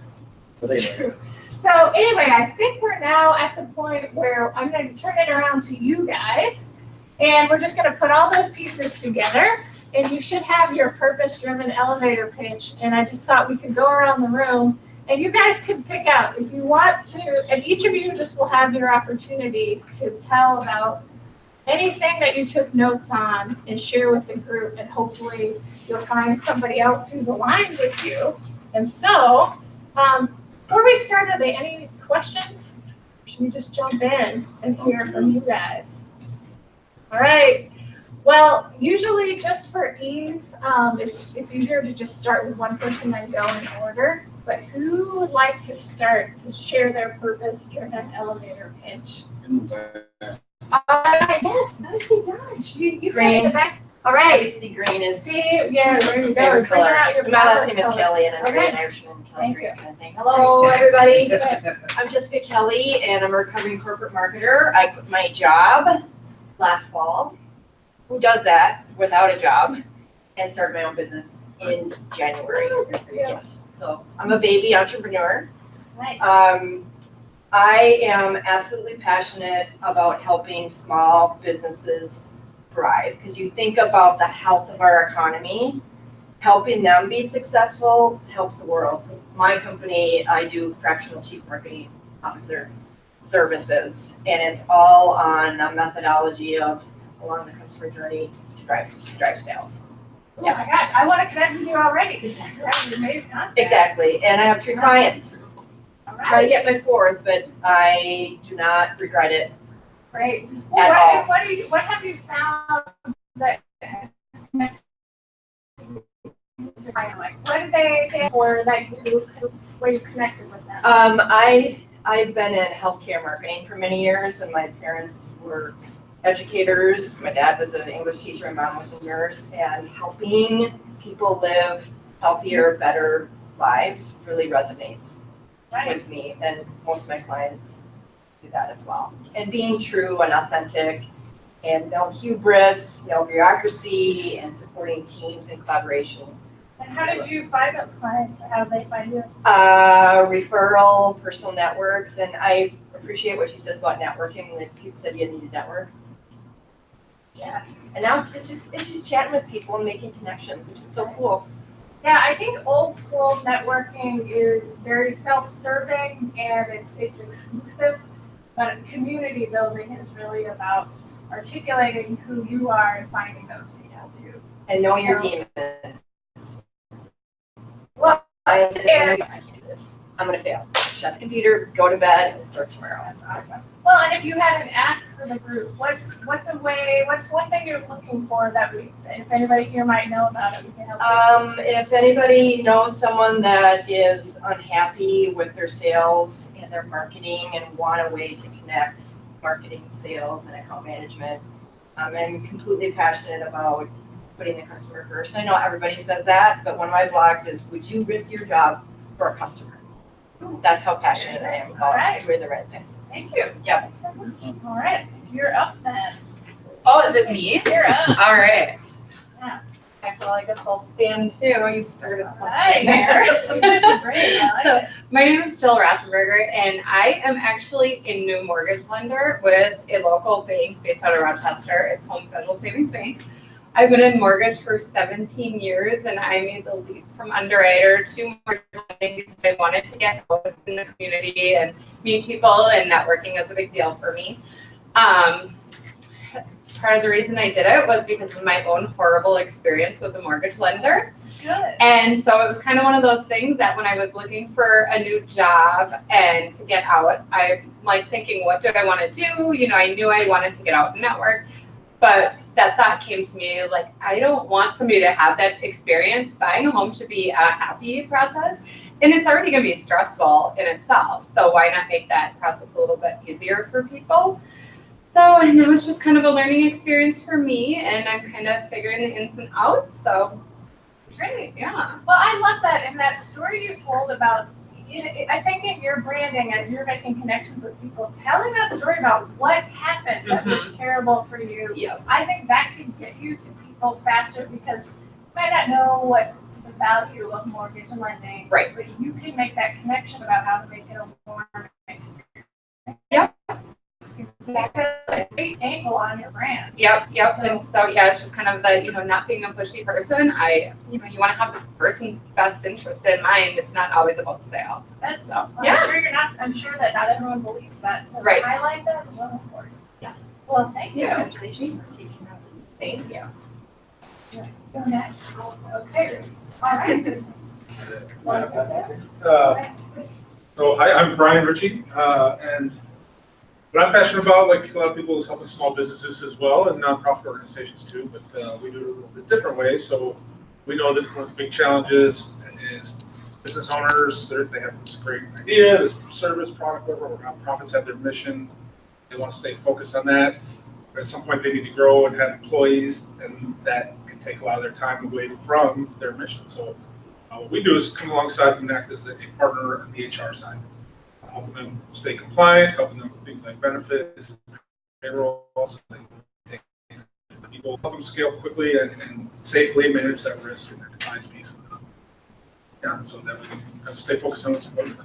It's anyway. true. So anyway, I think we're now at the point where I'm going to turn it around to you guys, and we're just going to put all those pieces together, and you should have your purpose-driven elevator pitch. And I just thought we could go around the room, and you guys could pick out if you want to, and each of you just will have your opportunity to tell about anything that you took notes on and share with the group, and hopefully you'll find somebody else who's aligned with you. And so, before we start, are there any questions? Should we just jump in and hear from you guys? All right. Well, usually just for ease, it's easier to just start with one person and go in order. But who would like to start to share their purpose-driven elevator pitch? Yes, nicely done. You said it in the back. All right. Obviously, green is See, yeah, there you go. favorite Bring color. out your My last favorite name is color. Kelly, and I'm Okay. an Irishman. Kelly Thank Green you. kind of thing. Hello, everybody. I'm Jessica Kelly, and I'm a recovering corporate marketer. I quit my job last fall. Who does that without a job? And started my own business in January. Good for you. Yes. So I'm a baby entrepreneur. Nice. I am absolutely passionate about helping small businesses thrive, because you think about the health of our economy, helping them be successful helps the world. So my company, I do fractional chief marketing officer services, and it's all on a methodology of along the customer journey to drive sales. Oh my gosh, I want to connect with you already. Exactly. You made contact. Exactly, and I have 3 clients. All Trying to right. get my 4th, but I do not regret it. Great. At Well, all. what have you found that has connected you with your clients? Like, what did they say for that where you connected with them? I've been in healthcare marketing for many years, and my parents were educators. My dad was an English teacher, and mom was a nurse, and helping people live healthier, better lives really resonates Right. with me, and most of my clients do that as well. And being true and authentic, and no hubris, no bureaucracy, and supporting teams and collaboration. And how did you find those clients? Or how did they find you? Referral, personal networks, and I appreciate what she says about networking, when people said you need to network. Yeah. And now it's just chatting with people and making connections, which is so cool. Yeah, I think old school networking is very self-serving and it's exclusive, but community building is really about articulating who you are and finding those people too. And know your So- demons. Well, I can't do this. I'm gonna fail. Shut the computer, go to bed, and start tomorrow. that's awesome. Well, and if you had an ask for the group, what's one thing you're looking for that if anybody here might know about it, we can help. If anybody knows someone that is unhappy with their sales and their marketing and want a way to connect marketing, sales, and account management, I'm completely passionate about putting the customer first. I know everybody says that, but one of my blogs is, would you risk your job for a customer? That's how passionate I am about Alright. doing the right thing. Thank you. Yep. Thanks so much. All right, you're up then. Oh, is it me? You're up. All right. Yeah. Okay, well, I guess I'll stand too. You started Nice. something there. You guys are great. I like So, it. my name is Jill Rothenberger, and I am actually a new mortgage lender with a local bank based out of Rochester. It's Home Federal Savings Bank. I've been in mortgage for 17 years, and I made the leap from underwriter to mortgage lending because I wanted to get out in the community and meet people, and networking is a big deal for me. Part of the reason I did it was because of my own horrible experience with a mortgage lender. Good. And so it was kind of one of those things that when I was looking for a new job and to get out, I'm like thinking, what do I want to do? You know, I knew I wanted to get out and network, but But that thought came to me, like, I don't want somebody to have that experience. Buying a home should be a happy process. And it's already going to be stressful in itself. So why not make that process a little bit easier for people? So and now it's just kind of a learning experience for me, and I'm kind of figuring the ins and outs. So It's great. yeah. Well, I love that. And that story you told about, I think in your branding, as you're making connections with people, telling that story about what happened that was terrible for you, Yep. I think that can get you to people faster because you might not know what the value of mortgage lending, Right. but you can make that connection about how to make it a warm experience. Yep. Exactly. A great angle on your brand. Yep. So- And so yeah, it's just kind of the, not being a pushy person. You want to have the person's best interest in mind. It's not always about the sale. That's So well, yeah. I'm sure that not everyone believes that. So Right. I highlight that as well important. Yes. Well, thank you. Yeah. Thank you. Thank you. Go next. Okay. All right. So hi, I'm Brian Ritchie, and what I'm passionate about, like a lot of people, is helping small businesses as well and nonprofit organizations too. But we do it a little bit different way. So we know that one of the big challenges is business owners. They have this great idea, this service, product, whatever. Or nonprofits have their mission. They want to stay focused on that. But at some point, they need to grow and have employees, and that can take a lot of their time away from their mission. So what we do is come alongside them and act as a partner on the HR side, helping them stay compliant, helping them with things like benefits, payroll, also take people, help them scale quickly and safely manage that risk and the compliance piece. Yeah, so that we can kind of stay focused on what's important.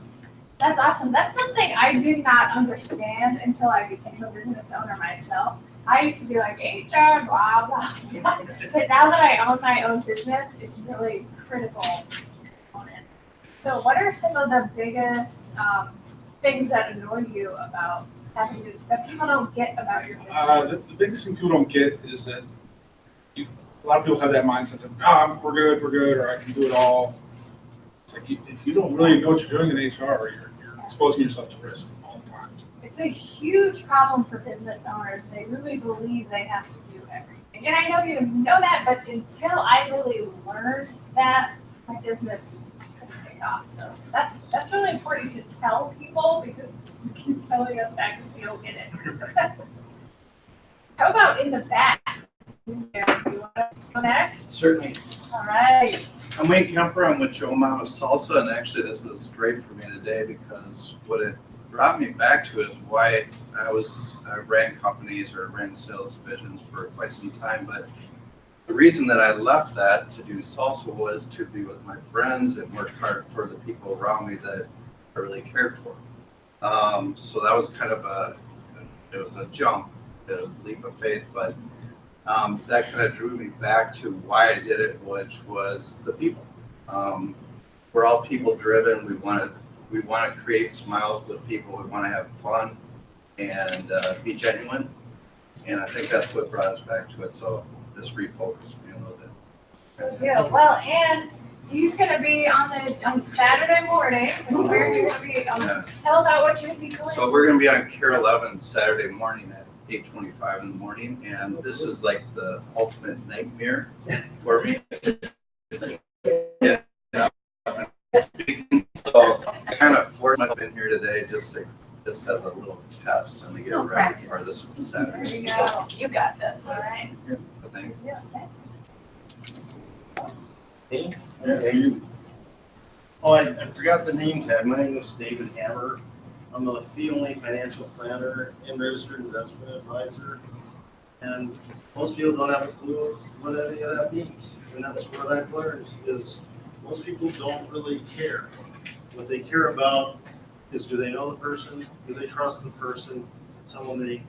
That's awesome. That's something I did not understand until I became a business owner myself. I used to be like HR, blah, blah, blah. But now that I own my own business, it's really critical component. So what are some of the biggest things that annoy you about having to, that people don't get about your business? The biggest thing people don't get is that a lot of people have that mindset that, we're good, or I can do it all. It's like, if you don't really know what you're doing in HR, you're exposing yourself to risk all the time. It's a huge problem for business owners. They really believe they have to do everything. And I know you know that, but until I really learned that, my business couldn't take off. So that's really important to tell people because you keep telling us that because we don't get it. How about in the back? You want to go next? Certainly. All right. I'm Wayne Kemper. I'm with Joe Mama Salsa, and actually this was great for me today because what it brought me back to is why I ran companies or ran sales divisions for quite some time. But the reason that I left that to do salsa was to be with my friends and work hard for the people around me that I really cared for. So that was kind of it was a jump, it was a leap of faith, but that kind of drew me back to why I did it, which was the people. We're all people driven. We want to create smiles with people. We want to have fun and be genuine. And I think that's what brought us back to it. So this refocused me a little bit. Yeah. Well, and he's going to be on Saturday morning. Where are you going to be? Yeah. Tell about what you're going to be doing. So we're going to be on Care 11 Saturday morning at 8:25 in the morning, and this is like the ultimate nightmare for me. Yeah. So I kind of forced myself in here today just as a little test and to get ready for this Saturday. There you go. You got this. All right. So thank Yeah, thanks. Oh, I forgot the name tag. My name is David Hammer. I'm a fee-only financial planner and registered investment advisor. And most people don't have a clue what any of that means. And that's what I've learned is most people don't really care. What they care about is, do they know the person? Do they trust the person? Someone they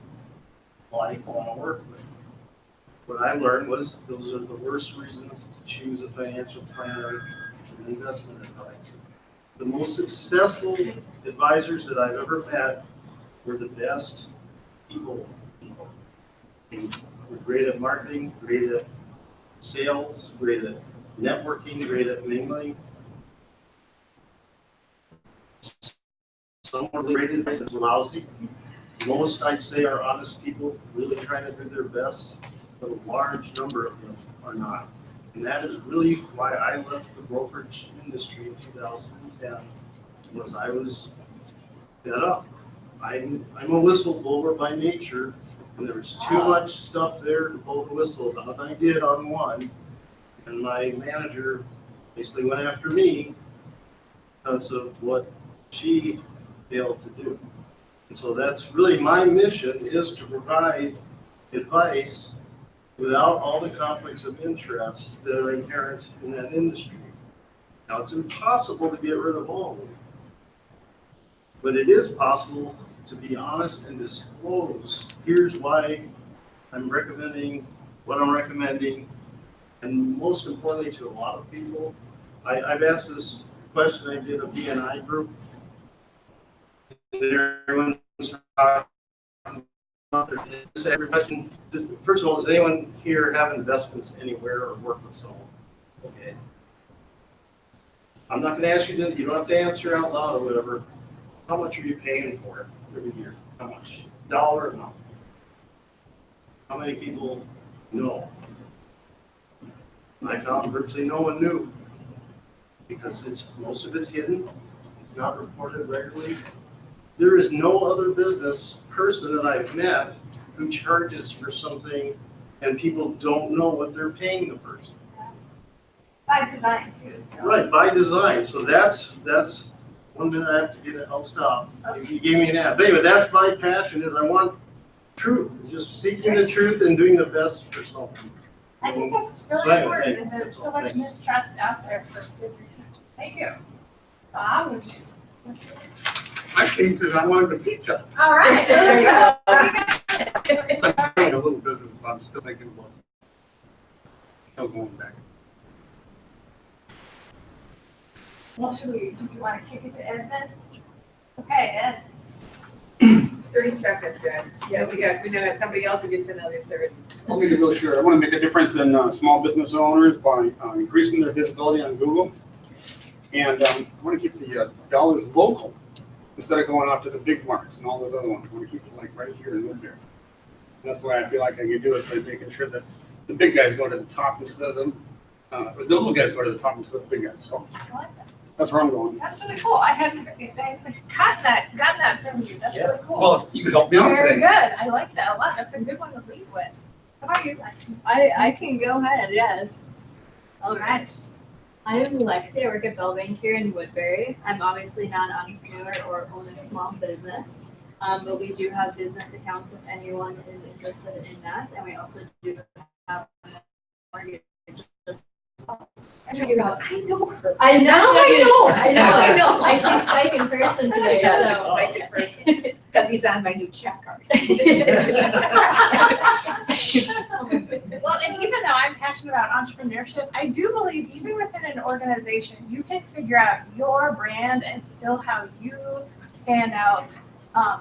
like, want to work with. What I learned was those are the worst reasons to choose a financial planner and an investment advisor. The most successful advisors that I've ever met were the best people. They were great at marketing, great at sales, great at networking, great at mingling. Some were great advisors were lousy. Most, I'd say, are honest people, really trying to do their best. but a large number of them are not. And that is really why I left the brokerage industry in 2010, was I was fed up. I'm a whistleblower by nature, and there was too much stuff there to blow the whistle about. I did on one, and my manager basically went after me because of what she failed to do. And so that's really my mission, is to provide advice without all the conflicts of interest that are inherent in that industry. Now, it's impossible to get rid of all of them, but it is possible to be honest and disclose, here's why I'm recommending what I'm recommending. And most importantly, to a lot of people, I've asked this question. I did a BNI group, and everyone's talking about every question. First of all, does anyone here have investments anywhere or work with someone? Okay. I'm not going to ask you to, you don't have to answer out loud or whatever. How much are you paying for it every year? How much? Dollar amount? How many people know? I found virtually no one knew, because most of it's hidden. It's not reported regularly. There is no other business person that I've met who charges for something and people don't know what they're paying the person. By design too, so. Right, by design. So that's 1 minute. I have to get it. I'll stop. You gave me an ad. But anyway, that's my passion. Is I want truth. It's just seeking the truth and doing the best for someone. I think that's So really anyway, important, thank and you. there's so much mistrust out there for good reason. Thank you. Bob? I came because I wanted the pizza. All right, there you go. I'm doing a little business, but I'm still thinking about still going back. Well, do you want to kick it to Ed then? Okay, Ed. 30 seconds, Ed. Yeah, we know somebody else who gets another 30. I'll make it real short. I want to make a difference in small business owners by increasing their visibility on Google. And I want to keep the dollars local instead of going out to the big markets and all those other ones. I want to keep it like right here in Woodbury. And that's why I feel like I can do it by making sure that the big guys go to the top instead of them, but the little guys go to the top instead of the big guys. So I like that. that's where I'm going. That's really cool. I hadn't gotten that from you. That's really cool. Well, you helped me out Very today. good. I like that a lot. That's a good one to lead with. How about you, Lexi? I can go ahead, yes. All right. I'm Lexi. I work at Bell Bank here in Woodbury. I'm obviously not an entrepreneur or own a small business, but we do have business accounts if anyone is interested in that, and we also do have mortgage. I know her. I know. I know. I see Spike in person today, so. Because he's on my new check card. Well, and even though I'm passionate about entrepreneurship, I do believe even within an organization, you can figure out your brand and still how you stand out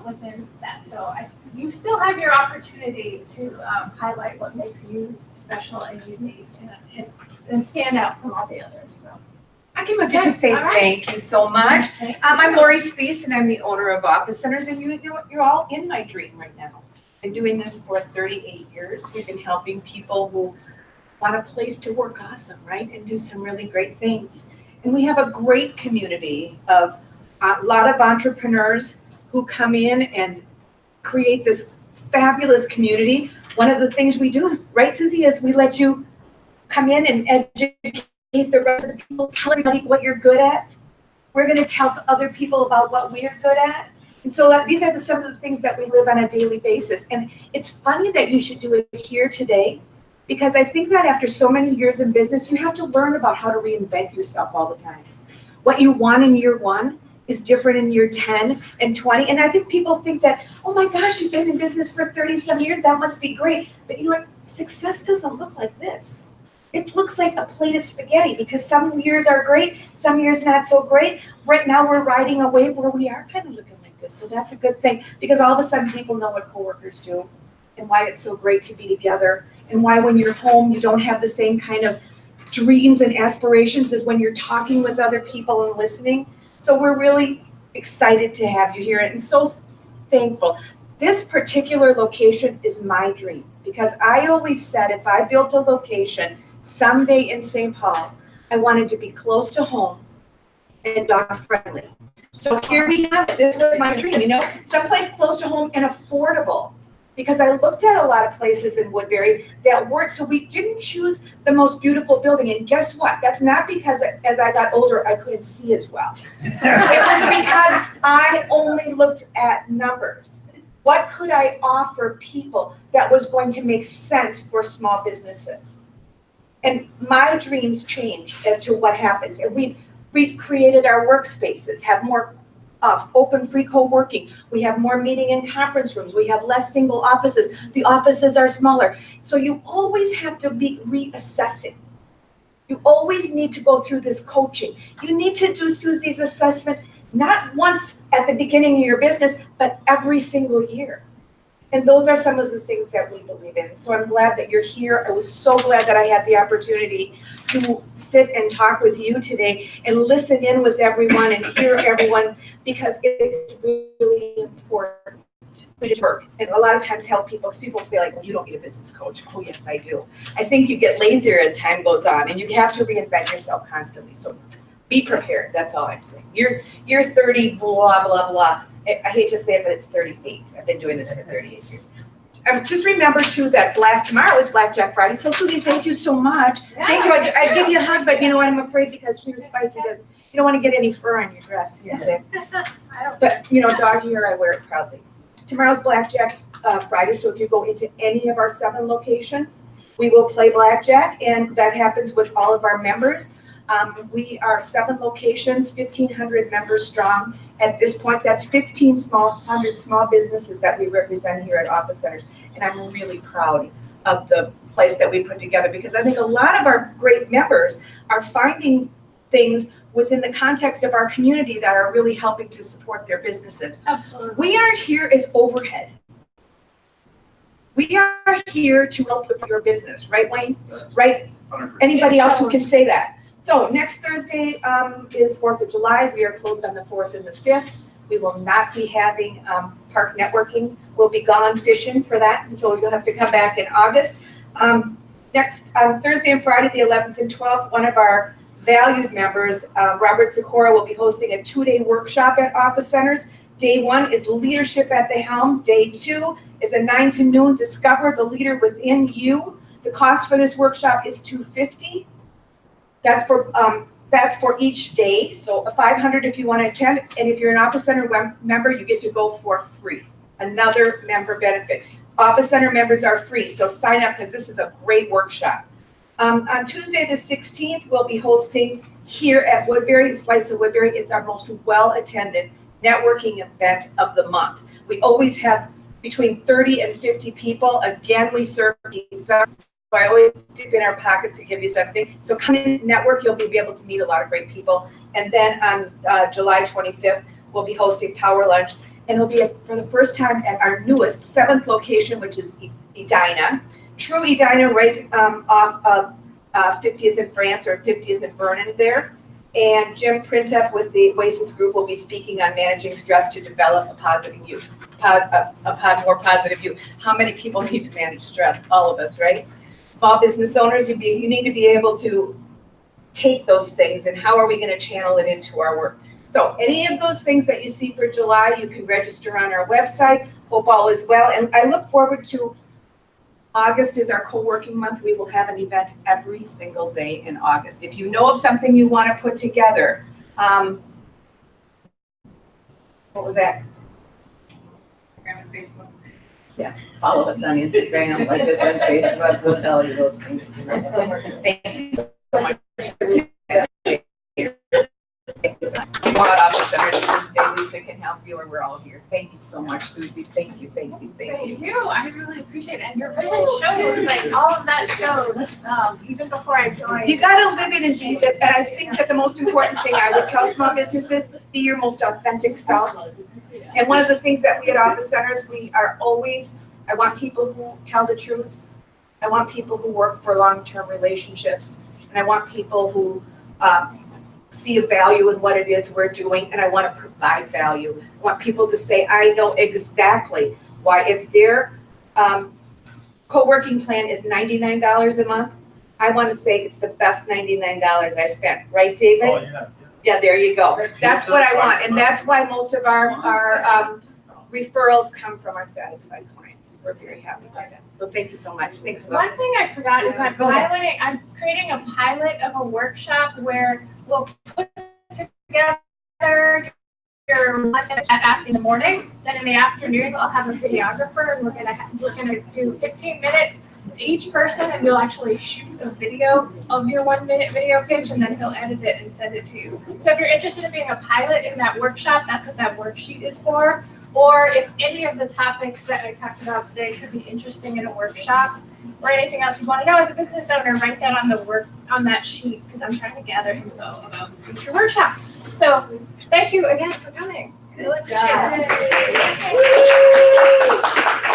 within that. So you still have your opportunity to highlight what makes you special and unique and stand out from all the others. So. I came up to just say All right. thank you so much. I'm Lori Spees, and I'm the owner of Office Centers, and you know what? You're all in my dream right now. I'm doing this for 38 years. We've been helping people who want a place to work awesome, right? And do some really great things. And we have a great community of a lot of entrepreneurs who come in and create this fabulous community. One of the things we do, right, Suzi, is we let you come in and educate the rest of the people, tell everybody what you're good at. We're going to tell other people about what we're good at. And so these are some of the things that we live on a daily basis. And it's funny that you should do it here today, because I think that after so many years in business, you have to learn about how to reinvent yourself all the time. What you want in year 1 is different in year 10 and 20. And I think people think that, oh my gosh, you've been in business for 30-some years, that must be great. But you know what? Success doesn't look like this. It looks like a plate of spaghetti, because some years are great, some years not so great. Right now we're riding a wave where we are kind of looking like this. So that's a good thing, because all of a sudden people know what coworkers do and why it's so great to be together, and why when you're home you don't have the same kind of dreams and aspirations as when you're talking with other people and listening. So we're really excited to have you here and so thankful. This particular location is my dream. because I always said if I built a location someday in St. Paul, I wanted to be close to home and dog friendly. So here we have it. This is my dream, someplace close to home and affordable. Because I looked at a lot of places in Woodbury that weren't, so we didn't choose the most beautiful building. And guess what? That's not because as I got older, I couldn't see as well. It was because I only looked at numbers. What could I offer people that was going to make sense for small businesses? And my dreams changed as to what happens. And we've created our workspaces, have more open free co-working. We have more meeting and conference rooms. We have less single offices. The offices are smaller. So you always have to be reassessing. You always need to go through this coaching. You need to do Suzi's assessment not once at the beginning of your business, but every single year. And those are some of the things that we believe in. So I'm glad that you're here. I was so glad that I had the opportunity to sit and talk with you today and listen in with everyone and hear everyone's, because it's really important to work. And a lot of times help people, because people say like, well, you don't need a business coach. Oh yes, I do. I think you get lazier as time goes on and you have to reinvent yourself constantly. So be prepared. That's all I'm saying. You're 30, blah, blah, blah. I hate to say it, but it's 38. I've been doing this for 38 years. Just remember too that tomorrow is Blackjack Friday. So Suzi, thank you so much. Thank you. I'd give you a hug, but you know what? I'm afraid because you're spiky. You don't want to get any fur on your dress. Yes. But dog hair, I wear it proudly. Tomorrow's Blackjack Friday. So if you go into any of our 7 locations, we will play blackjack, and that happens with all of our members. We are 7 locations, 1,500 members strong. At this point, that's 1,500 small businesses that we represent here at Office Centers. And I'm really proud of the place that we put together, because I think a lot of our great members are finding things within the context of our community that are really helping to support their businesses. Absolutely. We aren't here as overhead. We are here to help with your business, right, Wayne? Right? 100%. Anybody else who can say that? So next Thursday is 4th of July. We are closed on the 4th and the 5th. We will not be having park networking. We'll be gone fishing for that, and so you'll have to come back in August. Next Thursday and Friday, the 11th and 12th, one of our valued members, Robert Sikora, will be hosting a 2-day workshop at Office Centers. Day 1 is leadership at the helm. Day 2 is a 9 to noon, discover the leader within you. The cost for this workshop is $250. That's for each day. So $500 if you want to attend, and if you're an Office Center member, you get to go for free. Another member benefit. Office Center members are free, so sign up because this is a great workshop. On Tuesday the 16th, we'll be hosting here at Woodbury, Slice of Woodbury. It's our most well-attended networking event of the month. We always have between 30 and 50 people. Again, we serve pizza. So I always dip in our pockets to give you something. So come in, network, you'll be able to meet a lot of great people. And then on July 25th, we'll be hosting PowerLunch. And it'll be for the first time at our newest 7th location, which is Edina. True Edina, right off of 50th and France, or 50th and Vernon there. And Jim Printup with the Oasis Group will be speaking on managing stress to develop a positive view, a more positive view. How many people need to manage stress? All of us, right? Small business owners, you need to be able to take those things, and how are we going to channel it into our work? So any of those things that you see for July, you can register on our website. Hope all is well. And I look forward to August is our co-working month. We will have an event every single day in August. If you know of something you want to put together, what was that? Instagram and Facebook. Yeah, follow us on Instagram, like us on Facebook, we'll tell you those things. Thank you so much for today. Office Center Wednesday, Lisa can help you, and we're all here. Thank you so much, Suzi. Thank you. Thank you. I really appreciate it. And your vision shows, like all of that shows, even before I joined. You gotta live it and be it. And I think that the most important thing I would tell small businesses, be your most authentic self. And one of the things that we at Office Centers, we are always, I want people who tell the truth. I want people who work for long-term relationships. And I want people who see a value in what it is we're doing, and I want to provide value. I want people to say, I know exactly why, if they're co-working plan is $99 a month. I want to say it's the best $99 I spent, right, David? Oh, yeah. Yeah, there you go. That's what I want, and that's why most of our referrals come from our satisfied clients. We're very happy by that. So thank you so much. Thanks, Will. One thing I forgot is I'm Go ahead. creating a pilot of a workshop where we'll put together your one in the morning, then in the afternoon, I'll have a videographer and we're gonna do 15 minutes each person, and you'll actually shoot a video of your 1 minute video pitch, and then he'll edit it and send it to you. So if you're interested in being a pilot in that workshop, that's what that worksheet is for. Or if any of the topics that I talked about today could be interesting in a workshop, or anything else you want to know as a business owner, write that on that sheet, because I'm trying to gather info about future workshops. So thank you again for coming. Good Appreciate job. it.